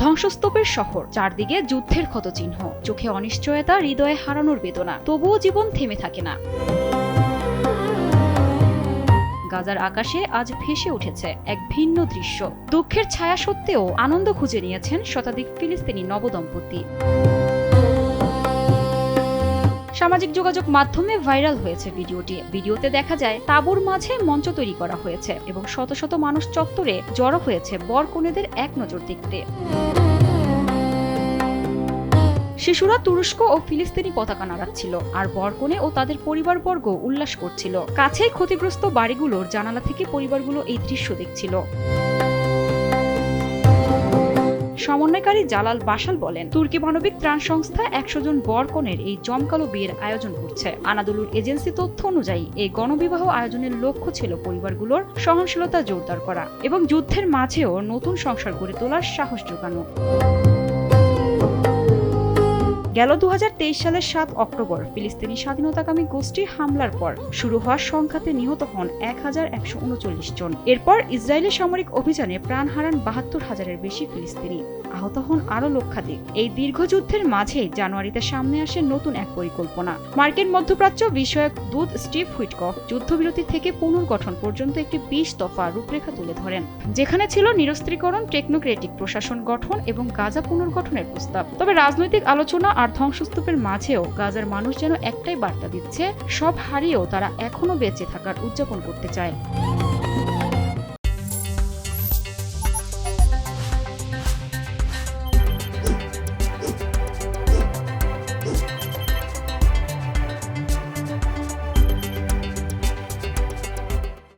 ধ্বংসস্তূপের শহর, চারদিকে যুদ্ধের ক্ষতচিহ্ন, চোখে অনিশ্চয়তা, হৃদয়ে হারানোর বেদনা, তবুও জীবন থেমে থাকে না। গাজার আকাশে আজ ভেসে উঠেছে এক ভিন্ন দৃশ্য। দুঃখের ছায়া সত্ত্বেও আনন্দ খুঁজে নিয়েছেন শতাধিক ফিলিস্তিনি নবদম্পতি। সামাজিক যোগাযোগ মাধ্যমে ভাইরাল হয়েছে ভিডিওটি। ভিডিওতে দেখা যায় তাঁবুর মাঝে মঞ্চ তৈরি করা হয়েছে এবং শত শত মানুষ চত্বরে জড়ো হয়েছে বর কনেদের এক নজর দেখতে। শিশুরা তুরস্ক ও ফিলিস্তিনি পতাকা নাড়াচ্ছিল, আর বরকনে ও তাদের পরিবারবর্গ উল্লাস করছিল। কাছেই ক্ষতিগ্রস্ত বাড়িগুলোর জানালা থেকে পরিবারগুলো এই দৃশ্য দেখছিল। সমন্বয়কারী জালাল বাশাল বলেন, তুর্কি মানবিক ত্রাণ সংস্থা 100 জন বরকনের এই জমকালো বিয়ের আয়োজন করছে। আনাদুলুর এজেন্সি তথ্য অনুযায়ী এই গণবিবাহ আয়োজনের লক্ষ্য ছিল পরিবারগুলোর সহনশীলতা জোরদার করা এবং যুদ্ধের মাঝেও নতুন সংসার গড়ে তোলার সাহস জোগানো। গেল 2023 সালের 7 অক্টোবর ফিলিস্তিনি স্বাধীনতাকামী গোষ্ঠীর হামলার পর শুরু হওয়া সংঘাতে নিহত হন 1139 জন। এরপর ইসরায়েলি সামরিক অভিযানে প্রাণ হারান 72,000-এর বেশি ফিলিস্তিনি, আহত হন আরও লক্ষাধিক। এই দীর্ঘ যুদ্ধের মাঝেই জানুয়ারিতে সামনে আসে নতুন এক পরিকল্পনা। মার্কিন মধ্যপ্রাচ্য বিষয়ক দূত স্টিভ হুইটকফ যুদ্ধবিরতি থেকে পুনর্গঠন পর্যন্ত একটি 20 দফা রূপরেখা তুলে ধরেন, যেখানে ছিল নিরস্ত্রীকরণ, টেকনোক্রেটিক প্রশাসন গঠন এবং গাজা পুনর্গঠনের প্রস্তাব। তবে রাজনৈতিক আলোচনা আর ধ্বংসস্তূপের মাঝেও গাজার মানুষ যেন একটাই বার্তা দিচ্ছে, সব হারিয়েও তারা এখনো বেঁচে থাকার উদযাপন করতে চায়।